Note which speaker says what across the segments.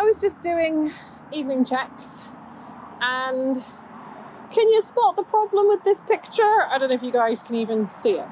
Speaker 1: was just doing evening checks, and can you spot the problem with this picture? I don't know if you guys can even see it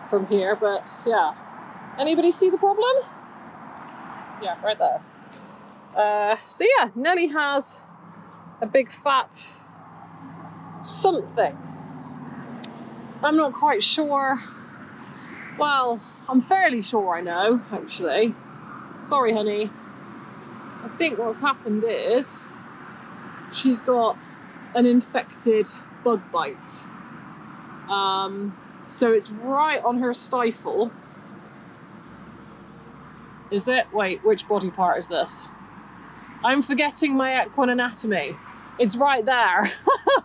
Speaker 1: from here, but yeah. Anybody see the problem? Yeah, right there. So yeah, Nelly has a big fat something. I'm not quite sure. Well, I'm fairly sure I know, actually. Sorry, honey. I think what's happened is she's got an infected bug bite. So it's right on her stifle. Is it? Wait, which body part is this? I'm forgetting my equine anatomy. It's right there.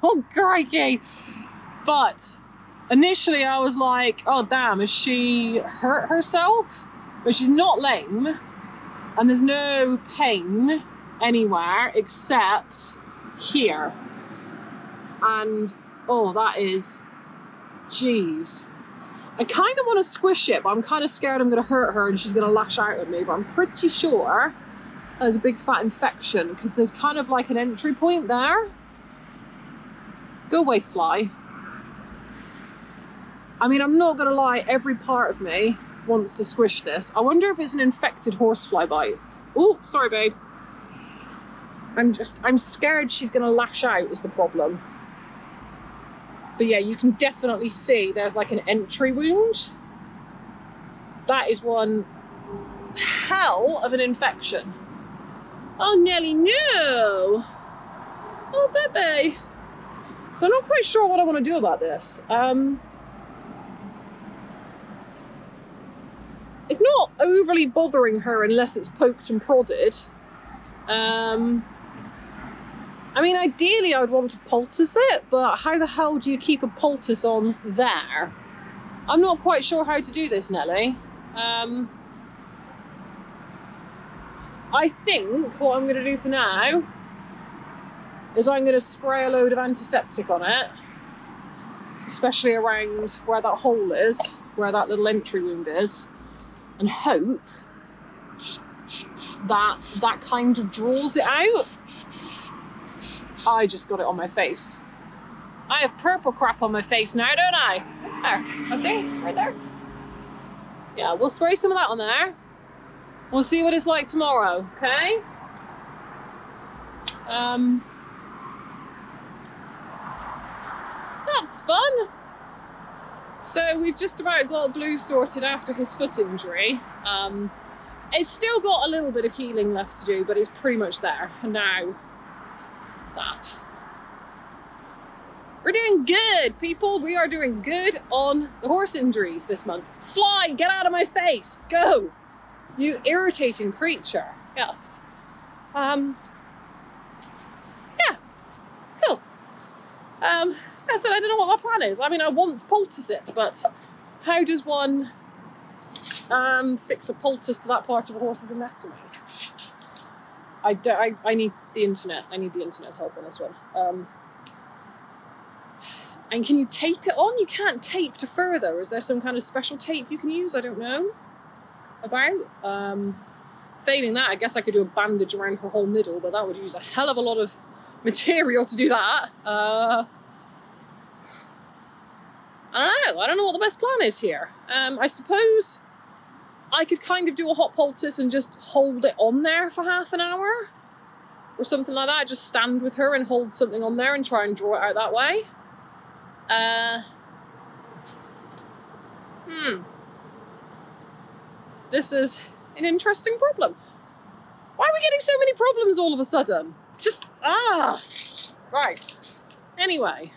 Speaker 1: Oh, crikey. But initially I was like, oh damn, has she hurt herself? But she's not lame, and there's no pain anywhere except here. And oh, that is, jeez. I kind of want to squish it, but I'm kind of scared I'm going to hurt her and she's going to lash out at me. But I'm pretty sure there's a big fat infection, because there's kind of like an entry point there. Go away, fly. I mean, I'm not going to lie, every part of me wants to squish this. I wonder if it's an infected horsefly bite. Oh, sorry, babe. I'm scared she's going to lash out is the problem. But yeah, you can definitely see there's like an entry wound. That is one hell of an infection. Oh, Nelly, no. Oh, baby. So I'm not quite sure what I want to do about this. It's not overly bothering her unless it's poked and prodded. I mean, ideally I would want to poultice it, but how the hell do you keep a poultice on there? I'm not quite sure how to do this, Nelly. I think what I'm going to do for now is I'm going to spray a load of antiseptic on it, especially around where that hole is, where that little entry wound is, and hope that that kind of draws it out. I just got it on my face. I have purple crap on my face now, don't I? There, I think, right there. Yeah, we'll spray some of that on there. We'll see what it's like tomorrow, okay? That's fun. So we've just about got Blue sorted after his foot injury. It's still got a little bit of healing left to do, but it's pretty much there. And now, that. We're doing good, people. We are doing good on the horse injuries this month. Fly, get out of my face. Go. You irritating creature. Yes. Yeah. Cool. I said I don't know what my plan is. I mean, I want to poultice it, but how does one fix a poultice to that part of a horse's anatomy? I need the internet. I need the internet's help on this one. And can you tape it on? You can't tape to fur though. Is there some kind of special tape you can use? I don't know about. Failing that, I guess I could do a bandage around her whole middle, but that would use a hell of a lot of material to do that. I don't know what the best plan is here. I suppose I could kind of do a hot poultice and just hold it on there for half an hour or something like that. Just stand with her and hold something on there and try and draw it out that way. This is an interesting problem. Why are we getting so many problems all of a sudden? Just, right. Anyway.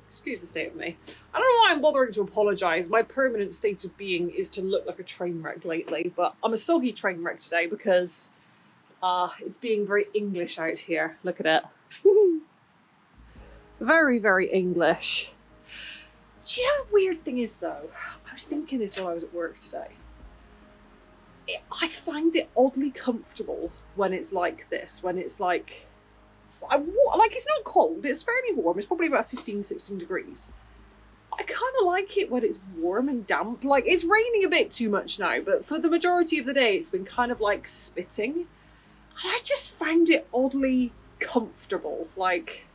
Speaker 1: Excuse the state of me. I don't know why I'm bothering to apologise. My permanent state of being is to look like a train wreck lately, but I'm a soggy train wreck today because It's being very English out here. Look at it. Very, very English. Do you know the weird thing is though? I was thinking this while I was at work today. I find it oddly comfortable when it's like this, when it's like it's not cold, it's fairly warm, it's probably about 15, 16 degrees. I kind of like it when it's warm and damp. Like, it's raining a bit too much now, but for the majority of the day it's been kind of like spitting. And I just found it oddly comfortable. Like,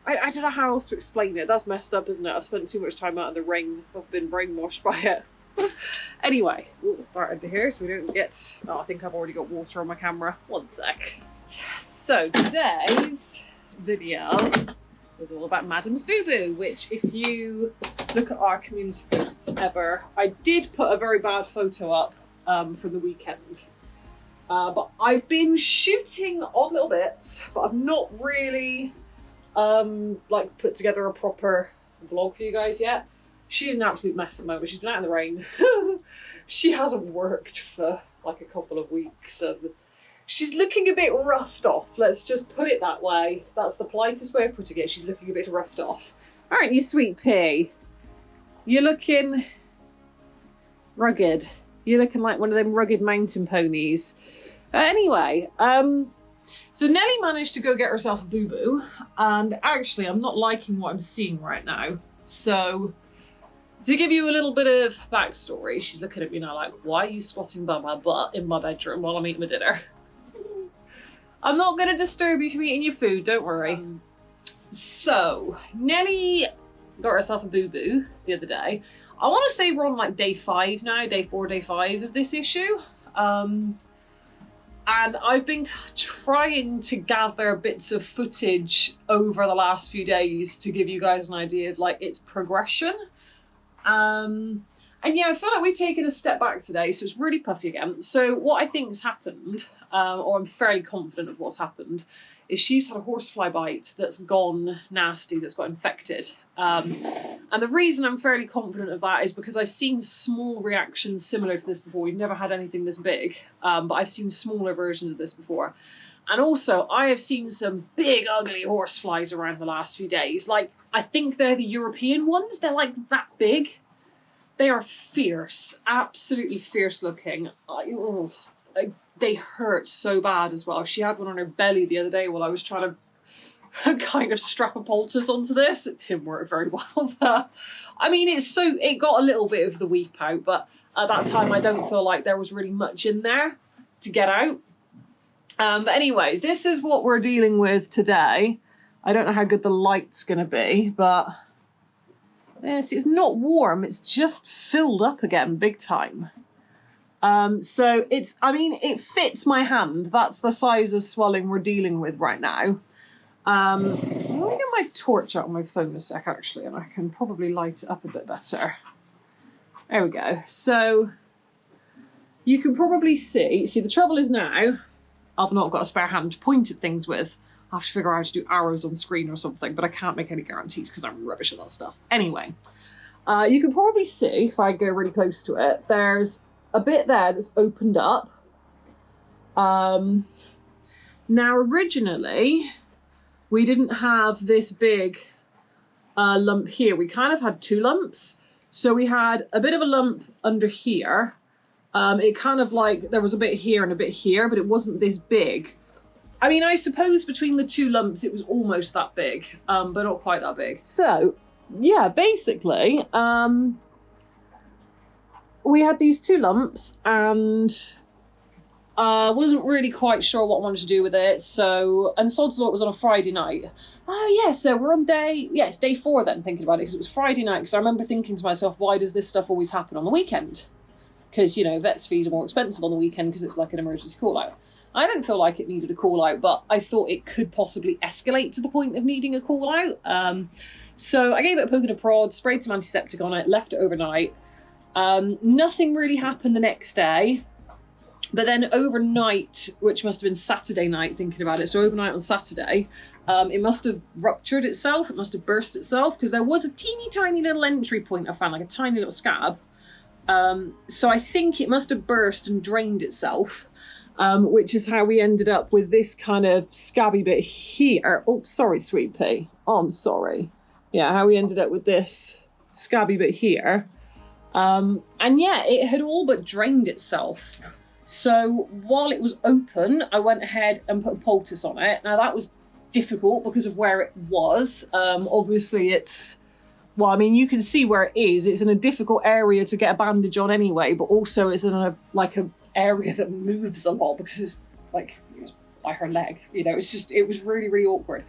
Speaker 1: I don't know how else to explain it. That's messed up, isn't it? I've spent too much time out in the rain. I've been brainwashed by it. Anyway, we'll start into here so we don't get... Oh, I think I've already got water on my camera. One sec. So today's video is all about Madam's Boo Boo, which if you look at our community posts ever, I did put a very bad photo up from the weekend. But I've been shooting odd little bits, but I've not really like put together a proper vlog for you guys yet. She's an absolute mess at the moment. She's been out in the rain. She hasn't worked for like a couple of weeks and she's looking a bit roughed off. Let's just put it that way. That's the politest way of putting it. She's looking a bit roughed off. Aren't you, sweet pea? You're looking rugged. You're looking like one of them rugged mountain ponies. Anyway, so Nelly managed to go get herself a boo-boo, and actually I'm not liking what I'm seeing right now. So to give you a little bit of backstory, she's looking at me now like, why are you squatting by my butt in my bedroom while I'm eating my dinner? I'm not going to disturb you from eating your food, don't worry. So Nelly got herself a boo-boo the other day. I want to say we're on like day 5 now, day 4, day 5 of this issue. And I've been trying to gather bits of footage over the last few days to give you guys an idea of like its progression. And yeah, I feel like we've taken a step back today, so it's really puffy again. So what I think has happened, or I'm fairly confident of what's happened, is she's had a horsefly bite that's gone nasty, that's got infected. And the reason I'm fairly confident of that is because I've seen small reactions similar to this before. We've never had anything this big, but I've seen smaller versions of this before. And also, I have seen some big, ugly horseflies around the last few days. Like, I think they're the European ones. They're like that big. They are fierce, absolutely fierce looking. They hurt so bad as well. She had one on her belly the other day while I was trying to kind of strap a poultice onto this. It didn't work very well. But, I mean, it got a little bit of the weep out, but at that time I don't feel like there was really much in there to get out. But anyway, this is what we're dealing with today. I don't know how good the light's going to be, but yes, it's not warm. It's just filled up again big time. So it fits my hand. That's the size of swelling we're dealing with right now. Let me get my torch out on my phone a sec, actually, and I can probably light it up a bit better. There we go. So you can probably see the trouble is now, I've not got a spare hand to point at things with. I have to figure out how to do arrows on screen or something, but I can't make any guarantees because I'm rubbish at that stuff. Anyway, you can probably see, if I go really close to it, there's a bit there that's opened up. Now, originally, we didn't have this big lump here. We kind of had 2 lumps. So we had a bit of a lump under here. It kind of like, there was a bit here and a bit here, but it wasn't this big. I mean, I suppose between the 2 lumps, it was almost that big, but not quite that big. So, yeah, basically, we had these 2 lumps and wasn't really quite sure what I wanted to do with it. So, and Sod's Law was on a Friday night. Oh, yeah, so we're on it's day 4 then, thinking about it, because it was Friday night, because I remember thinking to myself, why does this stuff always happen on the weekend? Because, you know, vets' fees are more expensive on the weekend because it's like an emergency call-out. I don't feel like it needed a call-out, but I thought it could possibly escalate to the point of needing a call-out. So I gave it a poke and a prod, sprayed some antiseptic on it, left it overnight. Nothing really happened the next day. But then overnight, which must have been Saturday night, thinking about it, so overnight on Saturday, it must have ruptured itself, it must have burst itself, because there was a teeny tiny little entry point I found, like a tiny little scab. So I think it must have burst and drained itself. which is how we ended up with this kind of scabby bit here. Oh, sorry, sweet pea. Oh, I'm sorry. Yeah, how we ended up with this scabby bit here. And yeah, it had all but drained itself. So while it was open, I went ahead and put a poultice on it. Now that was difficult because of where it was. Obviously it's, well, I mean, you can see where it is. It's in a difficult area to get a bandage on anyway, but also it's in a area that moves a lot because it's like, it was by her leg, you know, it's just, it was really, really awkward.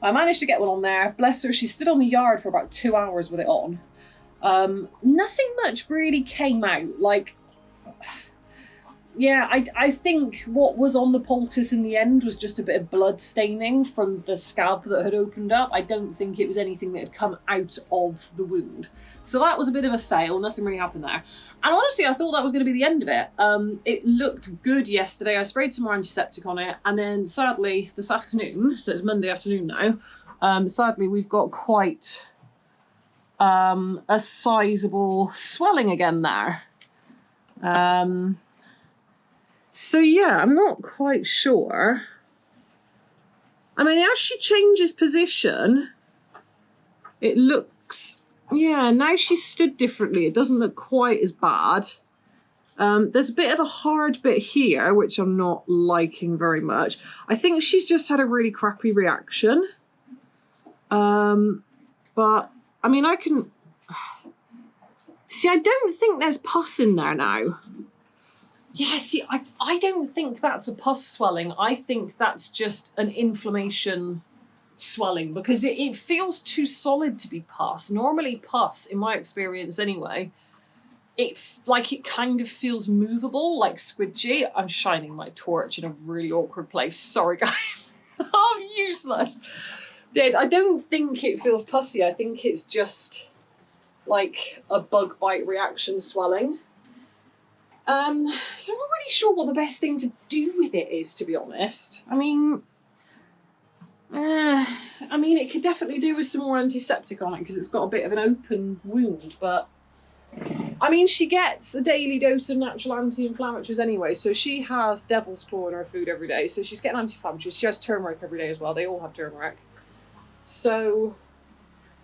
Speaker 1: I managed to get one on there. Bless her, she stood on the yard for about 2 hours with it on. Nothing much really came out. Like, yeah, I think what was on the poultice in the end was just a bit of blood staining from the scab that had opened up. I don't think it was anything that had come out of the wound. So that was a bit of a fail. Nothing really happened there. And honestly, I thought that was going to be the end of it. It looked good yesterday. I sprayed some more antiseptic on it. And then sadly, this afternoon, so it's Monday afternoon now, sadly, we've got quite a sizable swelling again there. So yeah, I'm not quite sure. I mean, as she changes position, it looks, yeah, now she's stood differently. It doesn't look quite as bad. There's a bit of a hard bit here, which I'm not liking very much. I think she's just had a really crappy reaction. But, I mean, I can... See, I don't think there's pus in there now. Yeah, see, I don't think that's a pus swelling. I think that's just an inflammation swelling because it feels too solid to be pus. Normally pus, in my experience anyway, it kind of feels movable, like squidgy. I'm shining my torch in a really awkward place. Sorry, guys. I'm useless. I don't think it feels pussy. I think it's just like a bug bite reaction swelling. So I'm not really sure what the best thing to do with it is, to be honest. I mean, it could definitely do with some more antiseptic on it because it's got a bit of an open wound, but I mean, she gets a daily dose of natural anti-inflammatories anyway, so she has devil's claw in her food every day, so she's getting anti-inflammatories. She has turmeric every day as well. They all have turmeric. So,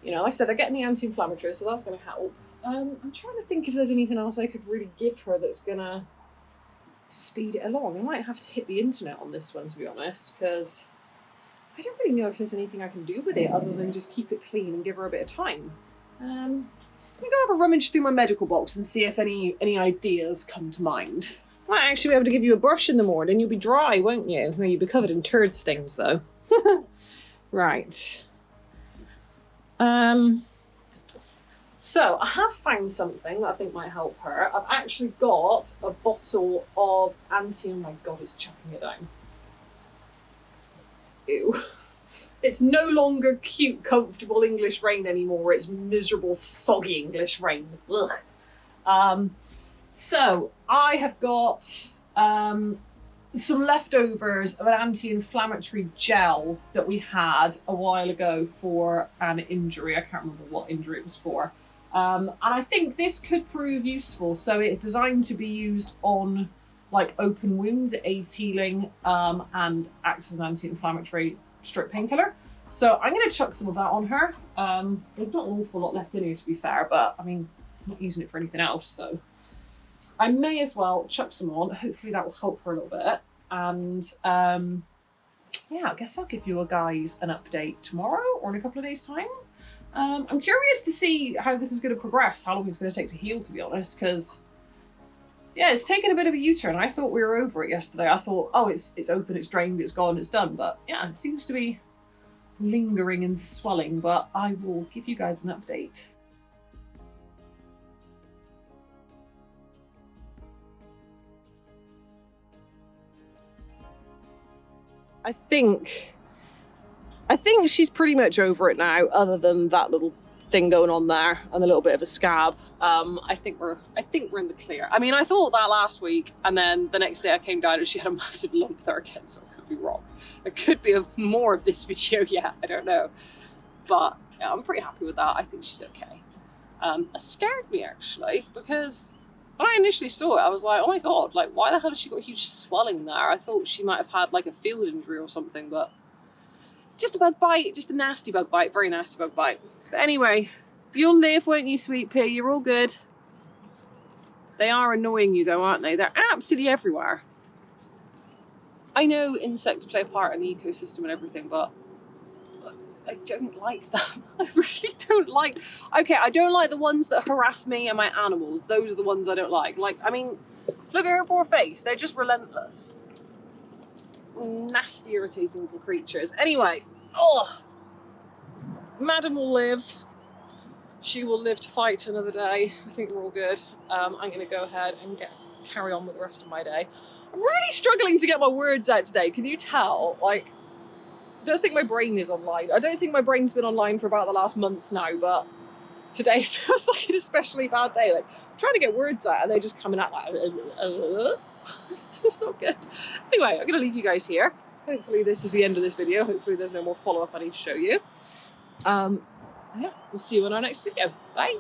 Speaker 1: you know, like I said, they're getting the anti-inflammatories, so that's going to help. I'm trying to think if there's anything else I could really give her that's going to speed it along. I might have to hit the internet on this one, to be honest, because I don't really know if there's anything I can do with it other than just keep it clean and give her a bit of time. Let me go have a rummage through my medical box and see if any ideas come to mind. I might actually be able to give you a brush in the morning. You'll be dry, won't you? Well, you'll be covered in turd stains, though. Right. So I have found something that I think might help her. I've actually got a bottle of oh my God, it's chucking it down. Ew. It's no longer cute, comfortable English rain anymore. It's miserable, soggy English rain. Ugh. So I have got some leftovers of an anti-inflammatory gel that we had a while ago for an injury. I can't remember what injury it was for. And I think this could prove useful. So it's designed to be used on like open wounds. It aids healing and acts as an anti-inflammatory strip painkiller. So I'm going to chuck some of that on her. There's not an awful lot left in here, to be fair, but I mean, I'm not using it for anything else, so I may as well chuck some on. Hopefully that will help her a little bit. And yeah, I guess I'll give you guys an update tomorrow or in a couple of days' time. I'm curious to see how this is going to progress, how long it's going to take to heal, to be honest, because yeah, it's taken a bit of a U-turn. I thought we were over it yesterday. I thought, oh, it's open, it's drained, it's gone, it's done. But yeah, it seems to be lingering and swelling, but I will give you guys an update. I think she's pretty much over it now, other than that little thing going on there and a little bit of a scab. I think we're in the clear. I mean, I thought that last week, and then the next day I came down and she had a massive lump there again, so I could be wrong. There could be more of this video yet, I don't know. But yeah, I'm pretty happy with that. I think she's okay. It scared me actually, because When I initially saw it, I was like, oh my god, like why the hell has she got huge swelling there? I thought she might have had like a field injury or something, but just a bug bite, just a nasty bug bite, very nasty bug bite. But anyway, you'll live, won't you, sweet pea? You're all good. They are annoying you though, aren't they? They're absolutely everywhere. I know insects play a part in the ecosystem and everything, but I don't like them. I really don't like. Okay, I don't like the ones that harass me and my animals. Those are the ones I don't like. Like, I mean, look at her poor face. They're just relentless. Nasty, irritating little creatures. Anyway, oh, Madam will live. She will live to fight another day. I think we're all good. I'm going to go ahead and carry on with the rest of my day. I'm really struggling to get my words out today. Can you tell? Like, I don't think my brain is online. I don't think my brain's been online for about the last month now, but today feels like an especially bad day. Like, I'm trying to get words out and they're just coming out like, it's not good. Anyway, I'm going to leave you guys here. Hopefully this is the end of this video. Hopefully there's no more follow-up I need to show you. Yeah, we'll see you in our next video. Bye.